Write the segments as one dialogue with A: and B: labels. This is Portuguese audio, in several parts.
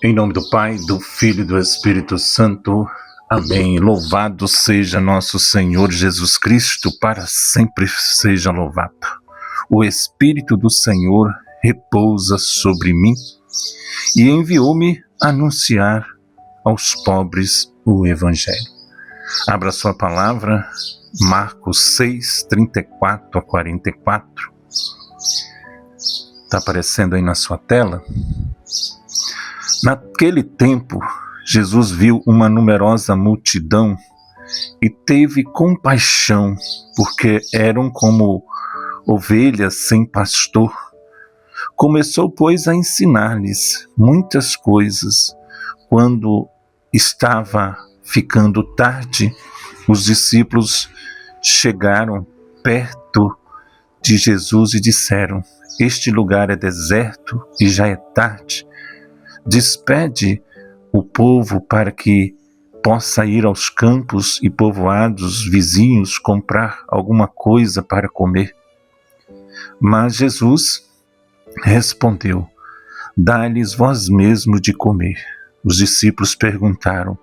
A: Em nome do Pai, do Filho e do Espírito Santo. Amém. Louvado seja nosso Senhor Jesus Cristo, para sempre seja louvado. O Espírito do Senhor repousa sobre mim e enviou-me anunciar aos pobres o Evangelho. Abra sua palavra, Marcos 6, 34 a 44. Está aparecendo aí na sua tela? Naquele tempo, Jesus viu uma numerosa multidão e teve compaixão, porque eram como ovelhas sem pastor. Começou, pois, a ensinar-lhes muitas coisas. Quando estava ficando tarde, os discípulos chegaram perto de Jesus e disseram: "Este lugar é deserto e já é tarde. Despede o povo para que possa ir aos campos e povoados vizinhos comprar alguma coisa para comer." Mas Jesus respondeu: "Dá-lhes vós mesmo de comer." Os discípulos perguntaram: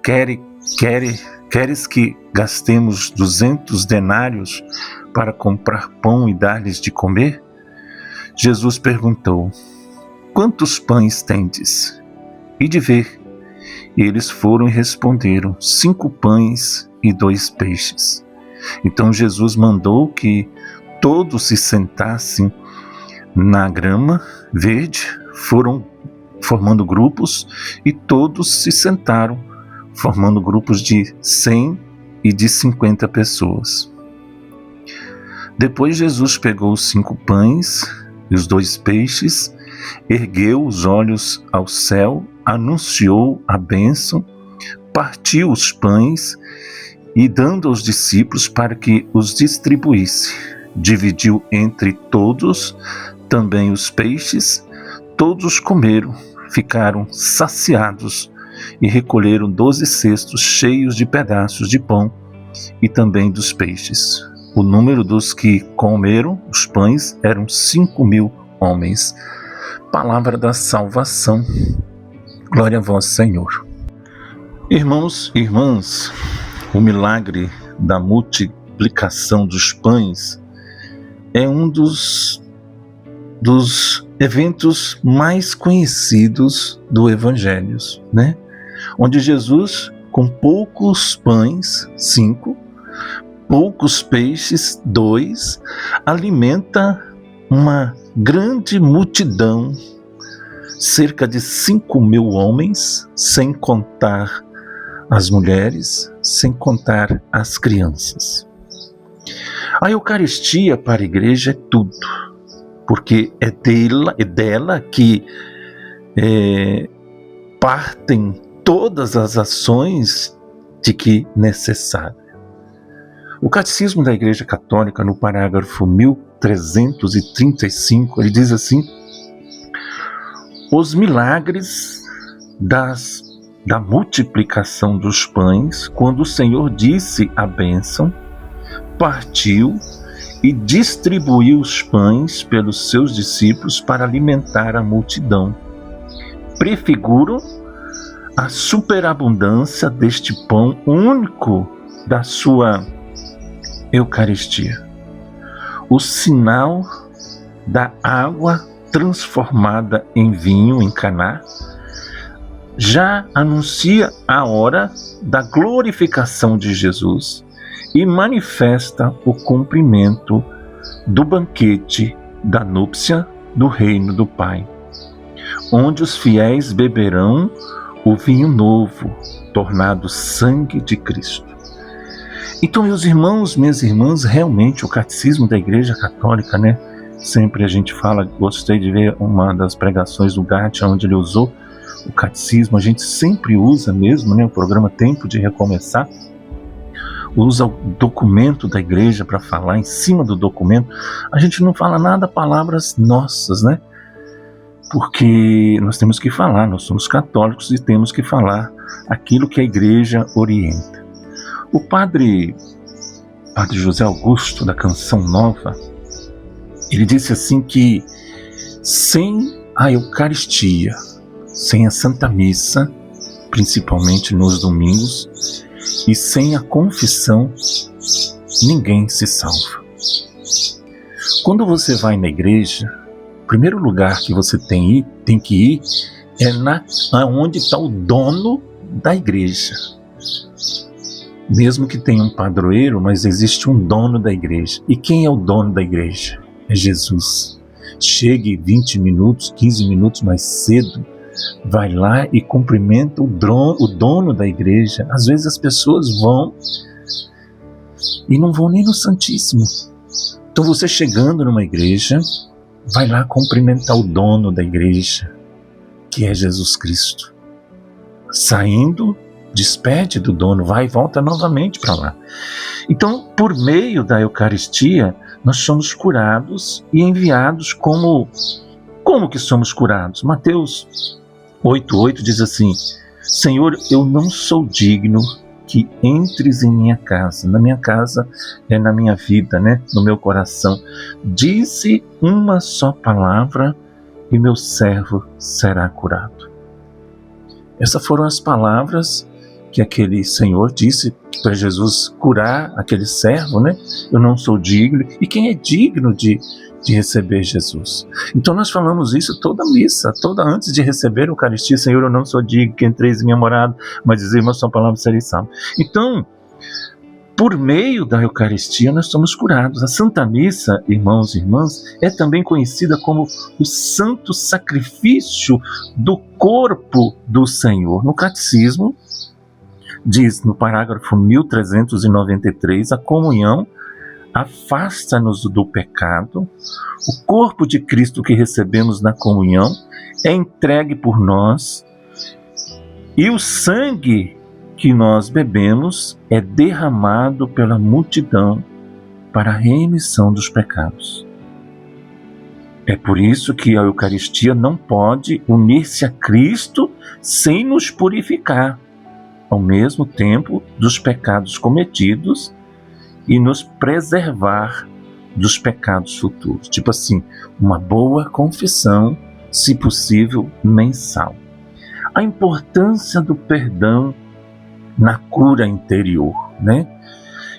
A: Queres que gastemos 200 denários para comprar pão e dar-lhes de comer?" Jesus perguntou: "Quantos pães tendes?" E de ver. E eles foram e responderam: 5 pães e 2 peixes. Então Jesus mandou que todos se sentassem na grama verde, foram formando grupos, e todos se sentaram, formando grupos de 100 e de 50 pessoas. Depois Jesus pegou os 5 pães e os 2 peixes, ergueu os olhos ao céu, anunciou a bênção, partiu os pães e, dando aos discípulos para que os distribuísse, dividiu entre todos também os peixes. Todos comeram, ficaram saciados e recolheram 12 cestos cheios de pedaços de pão e também dos peixes. O número dos que comeram os pães eram 5.000 homens. Palavra da salvação. Glória a vós, Senhor. Irmãos e irmãs, o milagre da multiplicação dos pães é um dos eventos mais conhecidos do Evangelho, né? Onde Jesus, com poucos pães, 5, poucos peixes, 2, alimenta uma grande multidão, cerca de 5.000 homens, sem contar as mulheres, sem contar as crianças. A Eucaristia para a igreja é tudo, porque é dela que partem todas as ações de que necessário. O Catecismo da Igreja Católica, no parágrafo 1335, ele diz assim: os milagres da multiplicação dos pães, quando o Senhor disse a bênção, partiu e distribuiu os pães pelos seus discípulos para alimentar a multidão, prefiguram a superabundância deste pão único da sua Eucaristia. O sinal da água transformada em vinho em Caná já anuncia a hora da glorificação de Jesus e manifesta o cumprimento do banquete da núpcia do reino do Pai, onde os fiéis beberão o vinho novo, tornado sangue de Cristo. Então, meus irmãos, minhas irmãs, realmente o Catecismo da Igreja Católica, né? Sempre a gente fala, gostei de ver uma das pregações do Gatti, onde ele usou o Catecismo, a gente sempre usa mesmo, né? O programa Tempo de Recomeçar, usa o documento da igreja para falar em cima do documento. A gente não fala nada palavras nossas, né? Porque nós temos que falar, nós somos católicos e temos que falar aquilo que a igreja orienta. O padre José Augusto, da Canção Nova, ele disse assim que sem a Eucaristia, sem a Santa Missa, principalmente nos domingos, e sem a confissão, ninguém se salva. Quando você vai na igreja, o primeiro lugar que você tem que ir é onde está o dono da igreja. Mesmo que tenha um padroeiro, mas existe um dono da igreja. E quem é o dono da igreja? É Jesus. Chegue 20 minutos, 15 minutos mais cedo, vai lá e cumprimenta o dono da igreja. Às vezes as pessoas vão e não vão nem no Santíssimo. Então você chegando numa igreja, vai lá cumprimentar o dono da igreja, que é Jesus Cristo. Saindo, despede do dono, vai e volta novamente para lá. Então, por meio da Eucaristia, nós somos curados e enviados como que somos curados? Mateus 8,8 diz assim: Senhor, eu não sou digno que entres em minha casa. Na minha casa é na minha vida, né? No meu coração. Dize uma só palavra e meu servo será curado. Essas foram as palavras que aquele Senhor disse para Jesus curar aquele servo, né? Eu não sou digno. E quem é digno de receber Jesus? Então nós falamos isso toda missa, toda antes de receber a Eucaristia. Senhor, eu não sou digno que entreis em minha morada, mas dizer uma só palavra sereis salvo. Então, por meio da Eucaristia nós somos curados. A Santa Missa, irmãos e irmãs, é também conhecida como o santo sacrifício do corpo do Senhor. No Catecismo, diz no parágrafo 1393, a comunhão afasta-nos do pecado, o corpo de Cristo que recebemos na comunhão é entregue por nós e o sangue que nós bebemos é derramado pela multidão para a remissão dos pecados. É por isso que a Eucaristia não pode unir-se a Cristo sem nos purificar, ao mesmo tempo dos pecados cometidos e nos preservar dos pecados futuros. Tipo assim, uma boa confissão, se possível, mensal. A importância do perdão na cura interior, né?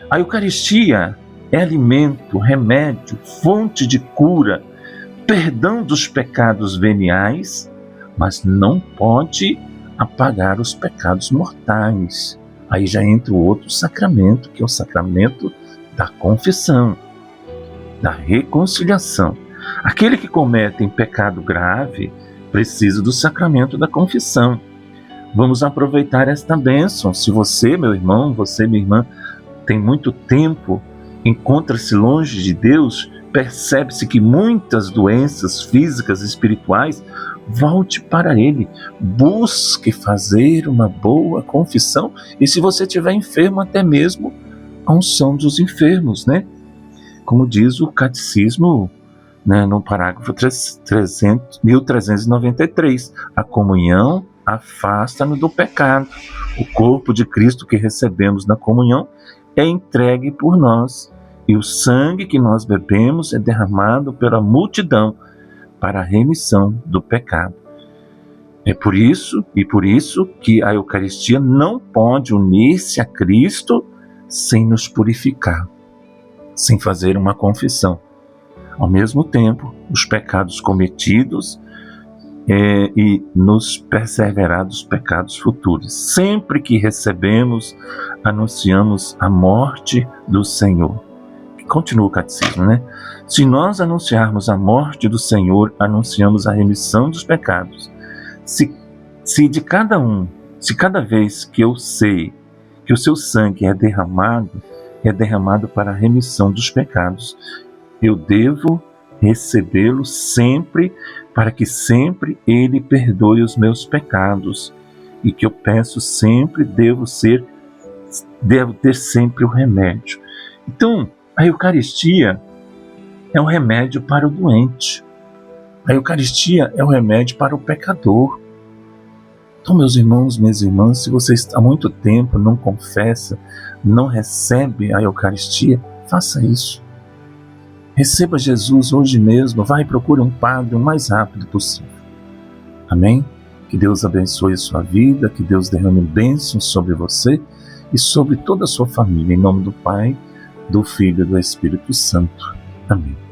A: A Eucaristia é alimento, remédio, fonte de cura, perdão dos pecados veniais, mas não pode apagar os pecados mortais. Aí já entra o outro sacramento, que é o sacramento da confissão, da reconciliação. Aquele que comete pecado grave precisa do sacramento da confissão. Vamos aproveitar esta bênção. Se você, meu irmão, você, minha irmã, tem muito tempo, encontra-se longe de Deus, percebe-se que muitas doenças físicas e espirituais, volte para Ele, busque fazer uma boa confissão, e se você estiver enfermo, até mesmo a unção dos enfermos, né? Como diz o Catecismo, né, no parágrafo 1393, a comunhão afasta-nos do pecado. O corpo de Cristo que recebemos na comunhão é entregue por nós, e o sangue que nós bebemos é derramado pela multidão para a remissão do pecado. É por isso que a Eucaristia não pode unir-se a Cristo sem nos purificar, sem fazer uma confissão. Ao mesmo tempo, os pecados cometidos e nos preservará dos pecados futuros. Sempre que recebemos, anunciamos a morte do Senhor. Continua o Catecismo, né? Se nós anunciarmos a morte do Senhor, anunciamos a remissão dos pecados. Se cada vez que eu sei que o seu sangue é derramado para a remissão dos pecados, eu devo recebê-lo sempre, para que sempre Ele perdoe os meus pecados, e que eu peço sempre, devo ter sempre o remédio. Então, a Eucaristia é um remédio para o doente. A Eucaristia é um remédio para o pecador. Então, meus irmãos, minhas irmãs, se você há muito tempo não confessa, não recebe a Eucaristia, faça isso. Receba Jesus hoje mesmo, vai e procure um padre o mais rápido possível. Amém? Que Deus abençoe a sua vida, que Deus derrame bênçãos sobre você e sobre toda a sua família. Em nome do Pai, do Filho e do Espírito Santo. Amém.